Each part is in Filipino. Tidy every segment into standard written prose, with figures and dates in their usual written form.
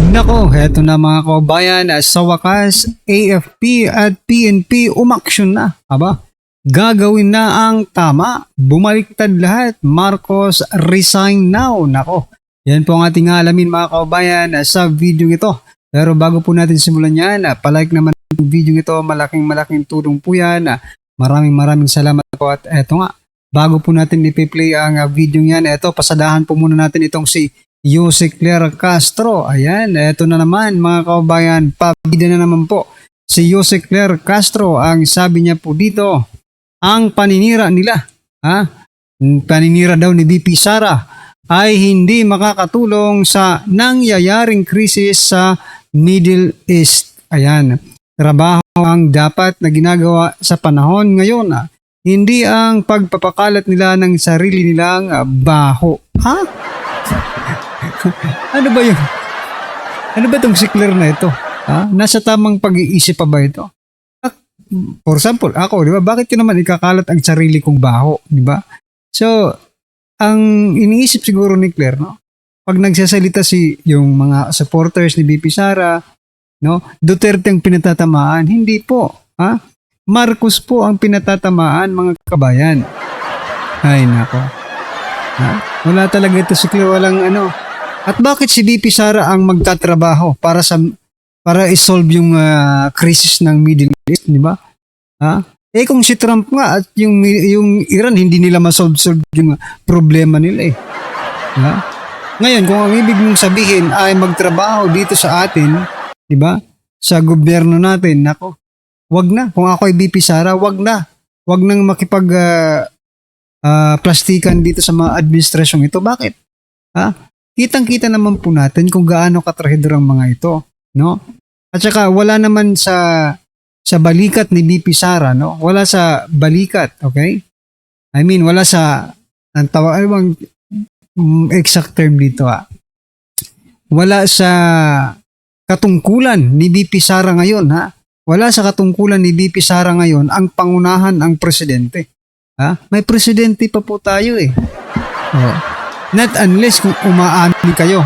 Nako, heto na mga kabayan, sa wakas, AFP at PNP umaksyon na. Aba, gagawin na ang tama. Bumaliktad lahat. Marcos resign now. Nako, yan po ang ating alamin mga kabayan sa video ito. Pero bago po natin simulan yan, palike naman ang video ito. Malaking tulong po yan. Maraming salamat po. At eto nga, bago po natin ipi-play ang video yan, eto, pasadahan po muna natin itong si Jose Claire Castro. Ayan, eto na naman mga kababayan, pabida na naman po si Jose Claire Castro. Ang sabi niya po dito, ang paninira nila, paninira daw ni VP Sara ay hindi makakatulong sa nangyayaring krisis sa Middle East. Ayan, trabaho ang dapat na ginagawa sa panahon ngayon, hindi ang pagpapakalat nila ng sarili nilang baho. Ano ba yun? Ano ba itong si Claire na ito? Nasa tamang pag-iisip pa ba ito? For example, ako, di ba? Bakit ko naman ikakalat ang sarili kong baho? Di ba? So, ang iniisip siguro ni Claire, no? Pag nagsasalita yung mga supporters ni VP Sara, no? Duterte ang pinatatamaan. Hindi po. Marcos po ang pinatatamaan, mga kabayan. Ay, nako. Wala talaga ito si Claire, walang ano. At bakit si VP Sara ang magtatrabaho para i-solve yung crisis ng Middle East, di ba? Kung si Trump nga at yung Iran hindi nila ma-solve yung problema nila . Ngayon, kung ang ibig mong sabihin ay magtrabaho dito sa atin, di ba? Sa gobyerno natin, nako. Wag na. Kung ako ay VP Sara, wag na. Wag nang makipag plastikan dito sa mga administrasyong ito. Bakit? Kitang-kita naman po natin kung gaano katrahedor ang mga ito, no? At saka wala naman sa balikat ni VP Sara, no? Wala sa balikat, okay? I mean, wala sa ang tawag, ano bang exact term dito, Wala sa katungkulan ni VP Sara ngayon, Wala sa katungkulan ni VP Sara ngayon ang pangunahan ang presidente. May presidente pa po tayo . Not unless kung umaamin kayo,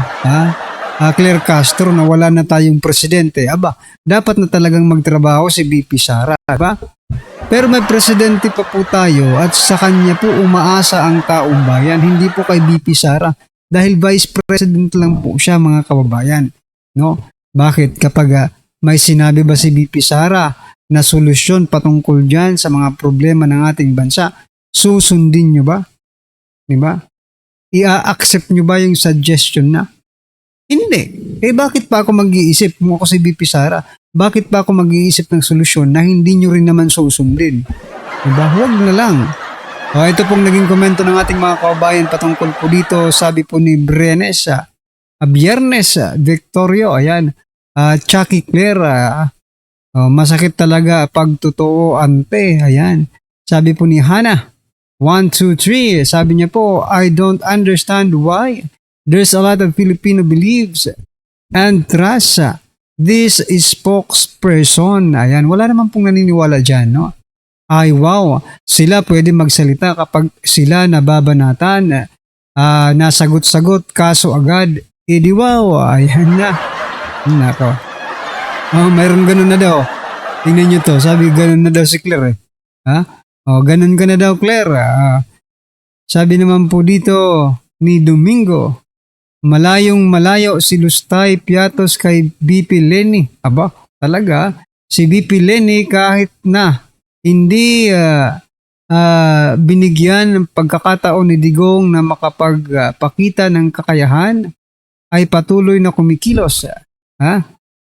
Claire Castro, na wala na tayong presidente. Dapat na talagang magtrabaho si VP Sara, ba? Pero may presidente pa po tayo at sa kanya po umaasa ang taong bayan, hindi po kay VP Sara. Dahil vice president lang po siya, mga kababayan. No? Bakit? Kapag may sinabi ba si VP Sara na solusyon patungkol dyan sa mga problema ng ating bansa, susundin nyo ba? Diba? I-accept nyo ba yung suggestion na? Hindi. Bakit pa ako mag-iisip kung ako si VP Sara? Bakit pa ako mag-iisip ng solusyon na hindi nyo rin naman susundin? Diba? Huwag na lang. Ito pong naging komento ng ating mga kababayan patungkol po dito. Sabi po ni Brenes, Biernes, Victorio, ayan. Chucky Claire, masakit talaga pag totoo, ante. Ayan. Sabi po ni Hannah, 1, 2, 3. Sabi niya po, I don't understand why there's a lot of Filipino believes and trust this spokesperson. Ayan, wala naman pong naniniwala dyan, no? Ay, wow. Sila pwede magsalita kapag sila nababanatan, nasagot-sagot, kaso agad. Di wow. Ayan na. Nako. Mayroon ganun na daw. Tingnan nyo to. Sabi, ganun na daw si Claire . Ganun ka na daw, Claire. Sabi naman po dito ni Domingo, malayo si Lustay Piatos kay VP Lenny. Talaga, si VP Lenny kahit na hindi binigyan ng pagkakataon ni Digong na makapagpakita ng kakayahan, ay patuloy na kumikilos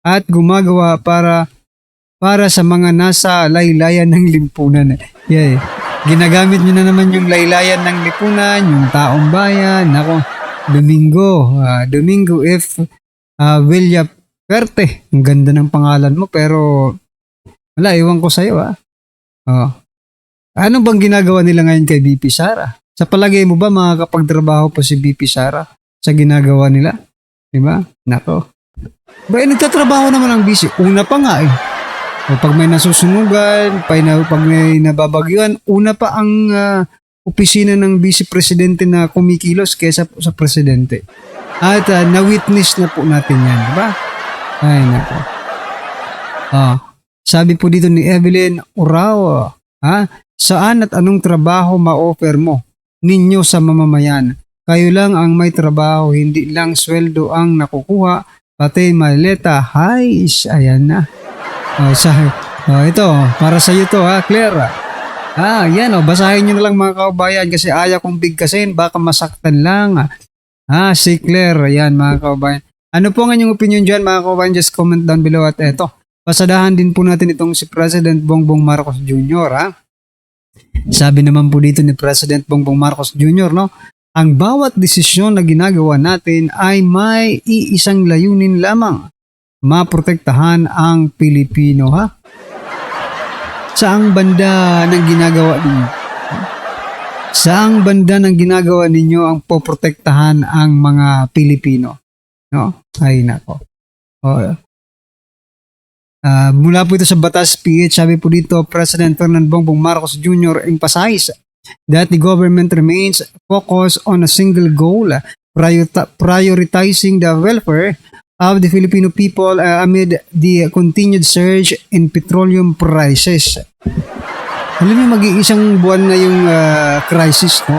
at gumagawa para sa mga nasa laylayan ng lipunan. Ginagamit nyo na naman yung laylayan ng lipunan, yung taong bayan. Ako, Domingo F. Villaperte. Ang ganda ng pangalan mo, pero wala, iwan ko sa'yo. Ano bang ginagawa nila ngayon kay VP Sara? Sa palagay mo ba makakapagtrabaho pa si VP Sara sa ginagawa nila? Diba? Nako. Nagtatrabaho naman ang busy. Una pa nga . O pag may nasusunugan, pag may nababagyuan, una pa ang opisina ng vice presidente na kumikilos kaysa sa presidente. At na-witness na po natin yan, diba? Ay, nako. Ah, sabi po dito ni Evelyn Urao, saan at anong trabaho ma-offer mo ninyo sa mamamayan? Kayo lang ang may trabaho, hindi lang sweldo ang nakukuha, pati maleta. Hay, ayan na. Ito, para sa iyo to Claire. Yan basahin nyo na lang mga kaubayan kasi ayaw kong bigkasin, baka masaktan lang. Si Claire, ayan mga kaubayan. Ano po ang inyong opinion dyan mga kaubayan? Just comment down below at eto. Pasadahan din po natin itong si President Bongbong Marcos Jr. Sabi naman po dito ni President Bongbong Marcos Jr. Ang bawat desisyon na ginagawa natin ay may iisang layunin lamang. Maprotektahan ang Pilipino Saang banda ng ginagawa ninyo? Saang banda ng ginagawa ninyo ang poprotektahan ang mga Pilipino? No? Ay nako. Mula po ito sa Batas PH, sabi po dito, President Ferdinand Bongbong Marcos Jr. emphasized that the government remains focused on a single goal, prioritizing the welfare of the Filipino people amid the continued surge in petroleum prices. Alam mo, mag-iisang buwan na yung crisis, no?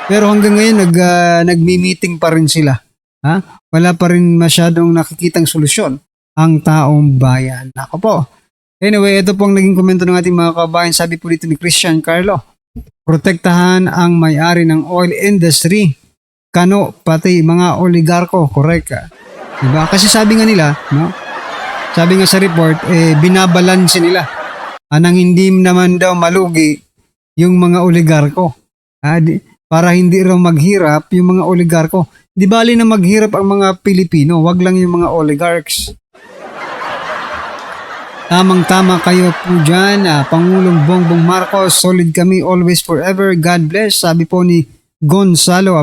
Pero hanggang ngayon, nagmi-meeting pa rin sila. Wala pa rin masyadong nakikitang solusyon ang taong bayan. Ako po. Anyway, ito pong naging komento ng ating mga kabayan. Sabi po dito ni Christian Carlo, protektahan ang may-ari ng oil industry, pati mga oligarko, correct. Diba? Kasi sabi nga nila, no? Sabi nga sa report, binabalanse nila. Nang hindi naman daw malugi yung mga oligarko. Para hindi raw maghirap yung mga oligarko. Di bali na maghirap ang mga Pilipino, wag lang yung mga oligarchs. Tamang-tama kayo po dyan, Pangulong Bongbong Marcos, solid kami always forever, God bless. Sabi po ni Gonzalo,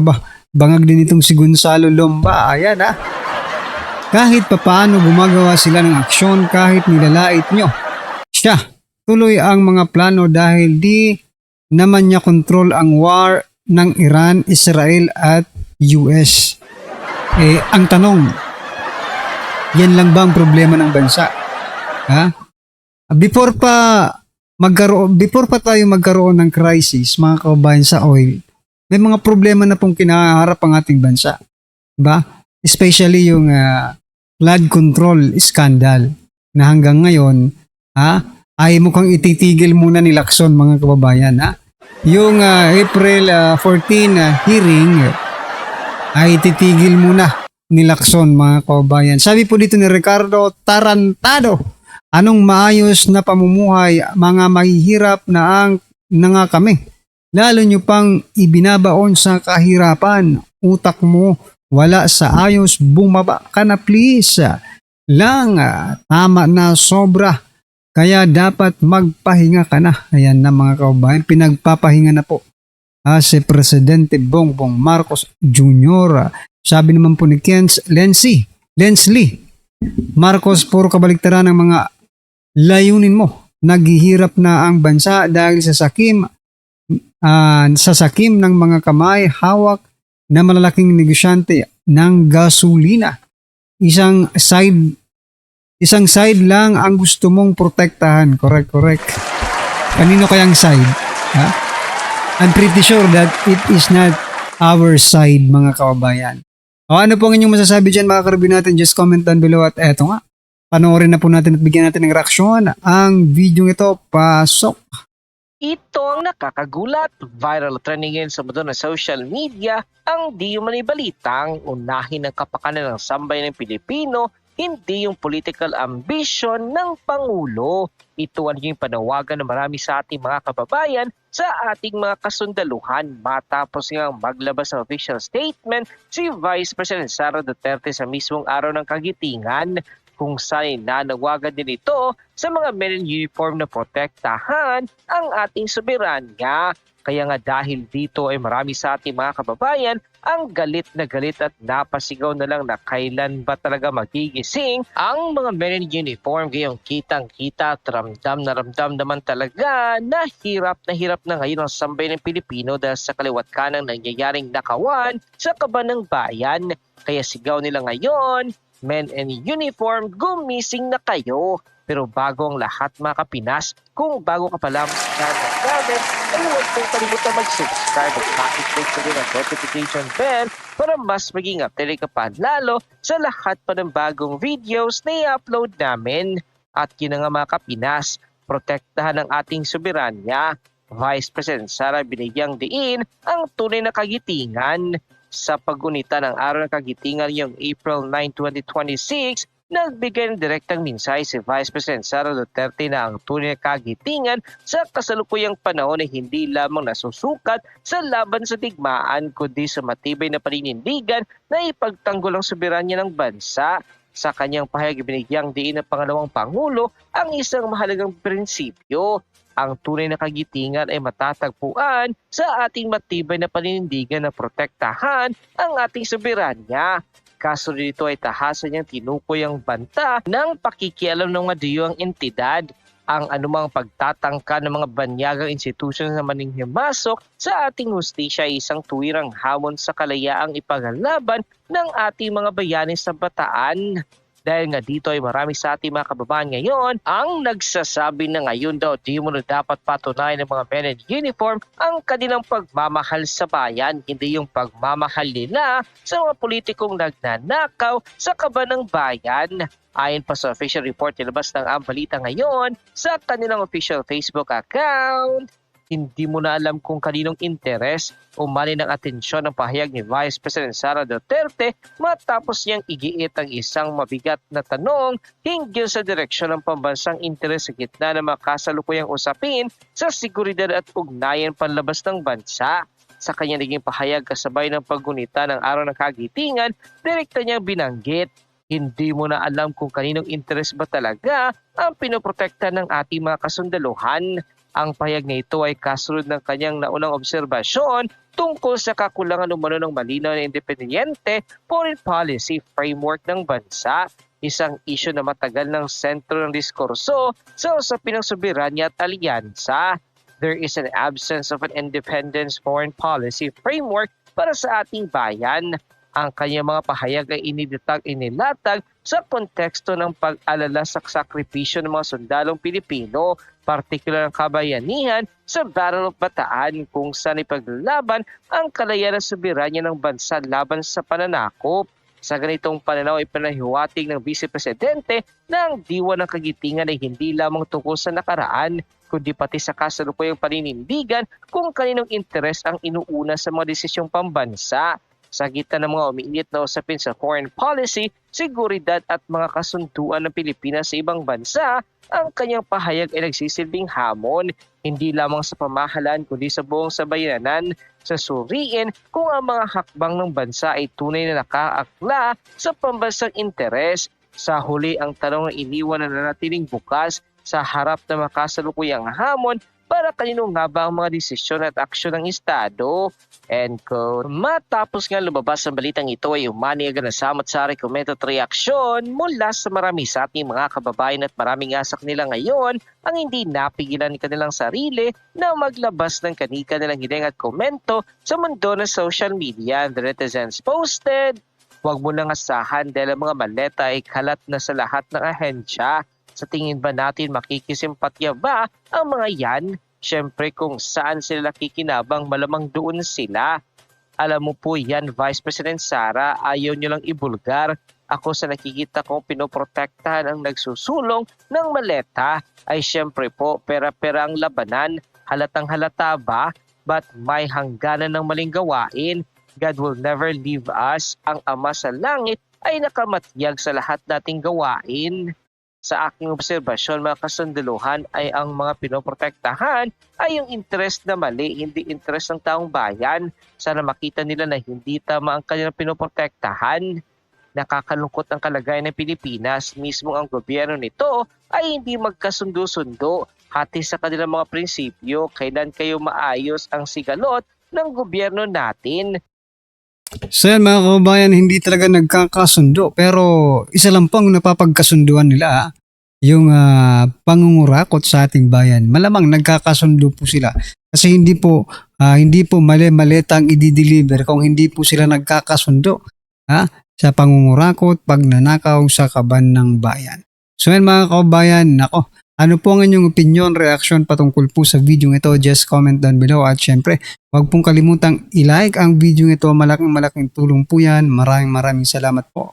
bangag din itong si Gonzalo Lomba, ayan Kahit papaano gumagawa sila ng aksyon kahit nilalait nyo. Siya, tuloy ang mga plano dahil di naman niya kontrol ang war ng Iran, Israel at US. Ang tanong, yan lang ba ang problema ng bansa? Before pa tayo magkaroon ng crisis, mga kababayan, sa oil, may mga problema na pong kinaharap ang ating bansa. Diba? Especially yung flood control scandal na hanggang ngayon ay mukhang ititigil muna ni Lacson, mga kababayan. Yung April 14 hearing ay ititigil muna ni Lacson, mga kababayan. Sabi po dito ni Ricardo Tarantado, anong maayos na pamumuhay, mga mahihirap na nga kami. Lalo nyo pang ibinabaon sa kahirapan. Utak mo wala sa ayos, bumaba ka na please. Tama na, sobra. Kaya dapat magpahinga ka na. Ayan na mga kababayan, pinagpapahinga na po si Presidente Bongbong Marcos Jr. Sabi naman po ni Lensley, Marcos, puro kabaliktaran ng mga layunin mo. Naghihirap na ang bansa dahil sa sakim ng mga kamay hawak na malalaking negosyante ng gasolina. Isang side lang ang gusto mong protektahan. Correct. Kanino kayang side? I'm pretty sure that it is not our side, mga kababayan. Ano po ang inyong masasabi dyan, mga karabin natin? Just comment down below at eto nga. Panoorin na po natin at bigyan natin ng reaksyon ang video ito. Pasok! Ito ang nakakagulat, viral trending ngayon sa mundo ng social media, ang di umano'y balitang unahin ang kapakanan ng sambayan ng Pilipino, hindi yung political ambition ng Pangulo. Ito ang naging panawagan ng marami sa ating mga kababayan sa ating mga kasundaluhan matapos nga maglabas ng official statement si Vice President Sara Duterte sa mismong araw ng Kagitingan, kung saan nanawagan din ito sa mga men in uniform na protektahan ang ating soberanya. Kaya nga dahil dito ay marami sa ating mga kababayan ang galit at napasigaw na lang na kailan ba talaga magigising ang mga men in uniform. Gayong kitang-kita at ramdam naman talaga na hirap na ngayon ang sambayan ng Pilipino dahil sa kaliwat kanang nangyayaring nakawan sa kaban ng bayan. Kaya sigaw nila ngayon, men in uniform, gumising na kayo. Pero bago ang lahat mga kapinas, kung bago ka pa lang sa namin, ay huwag mong kalimutan mag-subscribe at pakiclick na rin ang notification bell para mas maging updated ka pa lalo sa lahat pa ng bagong videos na i-upload namin. At yun na nga mga kapinas, protektahan ang ating soberanya. Vice President Sara binigyang diin ang tunay na kagitingan. Sa paggunita ng araw ng kagitingan yung April 9, 2026, nagbigay ng direktang mensahe si Vice President Sara Duterte na ang tunay na kagitingan sa kasalukuyang panahon ay hindi lamang nasusukat sa laban sa digmaan kundi sa matibay na paninindigan na ipagtanggol ang soberanya ng bansa. Sa kanyang pahayag, binigyang diin ng pangalawang Pangulo ang isang mahalagang prinsipyo. Ang tunay na kagitingan ay matatagpuan sa ating matibay na paninindigan na protektahan ang ating soberanya. Kasunod nito ay tahasan niyang tinukoy ang banta ng pakikialam ng mga diyuang entidad. Ang anumang pagtatangka ng mga banyagang institusyon na maninghimasok sa ating hustisya ay isang tuwirang hamon sa kalayaang ipaglalaban ng ating mga bayani sa bataan. Dahil nga dito ay marami sa ating mga kababayan ngayon ang nagsasabi na ngayon daw di mo na dapat patunayan ng mga men in uniform ang kanilang pagmamahal sa bayan, hindi yung pagmamahal nila sa mga politikong nagnanakaw sa kaba ng bayan. Ayon pa sa official report nilabas ng Ang Balita ngayon sa kanilang official Facebook account, hindi mo na alam kung kaninong interes o mali ng atensyon ng pahayag ni Vice President Sara Duterte matapos niyang igiit ang isang mabigat na tanong hinggil sa direksyon ng pambansang interes sa gitna ng mga kasalukuyang usapin sa seguridad at ugnayan panlabas ng bansa. Sa kanyang naging pahayag kasabay ng paggunita ng araw ng kagitingan, direkta niyang binanggit, hindi mo na alam kung kaninong interes ba talaga ang pinoprotekta ng ating mga kasundaluhan. Ang pahayag na ito ay kasunod ng kanyang naunang obserbasyon tungkol sa kakulangan umano ng malinaw na independyente foreign policy framework ng bansa, isang isyu na matagal ng sentro ng diskurso sa usapin ng soberanya at alyansa. There is an absence of an independent foreign policy framework para sa ating bayan. Ang kanyang mga pahayag ay inilatag sa konteksto ng pag-alala sa sakripisyo ng mga sundalong Pilipino, partikular ang kabayanihan sa Battle of Bataan kung saan ipaglalaban ang kalayaan at soberanya ng bansa laban sa pananakop. Sa ganitong pananaw ay panahiwatig ng Vice Presidente na ang diwa ng kagitingan ay hindi lamang tungkol sa nakaraan, kundi pati sa kasalukuyang paninindigan kung kaninong interes ang inuuna sa mga desisyong pambansa. Sa gitna ng mga umiinit na usapin sa foreign policy, seguridad at mga kasunduan ng Pilipinas sa ibang bansa, ang kanyang pahayag ay nagsisilbing hamon, hindi lamang sa pamahalaan kundi sa buong sabayanan, sa suriin kung ang mga hakbang ng bansa ay tunay na nakaakla sa pambansang interes. Sa huli, ang tanong na iniwan na nanatiling bukas sa harap ng mga kasalukuyang hamon, para kanino nga ba ang mga desisyon at aksyon ng Estado? End quote. Matapos nga lumabas ang balitang ito ay umani agad na samot-sari komento at reaksyon mula sa marami sa ating mga kababayan at maraming asak nila ngayon ang hindi napigilan ni kanilang sarili na maglabas ng kanilang hiling at komento sa mundo ng social media. The netizens posted, "Huwag mo nang asahan dahil ang mga maleta ay kalat na sa lahat ng ahensya. Sa tingin ba natin makikisimpatya ba ang mga yan? Siyempre kung saan sila nakikinabang malamang doon sila. Alam mo po yan, Vice President Sara, ayaw nyo lang ibulgar. Ako sa nakikita kong pinoprotektahan ang nagsusulong ng maleta ay siyempre po pera-pera ang labanan. Halatang halata ba? But may hangganan ng maling gawain. God will never leave us. Ang Ama sa langit ay nakamatyag sa lahat nating gawain." Sa aking obserbasyon mga kasundaluhan ay ang mga pinoprotektahan ay yung interest na mali, hindi interest ng taong bayan. Sana makita nila na hindi tama ang kanilang pinoprotektahan. Nakakalungkot ang kalagayan ng Pilipinas. Mismo ang gobyerno nito ay hindi magkasundo-sundo. Hati sa kanilang mga prinsipyo, kailan kayo maayos ang sigalot ng gobyerno natin. So yan mga kababayan, hindi talaga nagkakasundo pero isa lang pong napapagkasunduan nila, yung pangungurakot sa ating bayan. Malamang nagkakasundo po sila kasi hindi po mali-maleta ang i-deliver kung hindi po sila nagkakasundo. sa pangungurakot, pagnanakaw sa kaban ng bayan. So yan mga kabayan, nako, ano po ang inyong opinion, reaction patungkol po sa video ito? Just comment down below at syempre, huwag pong kalimutang i-like ang video ito. Malaking tulong po yan. Maraming salamat po.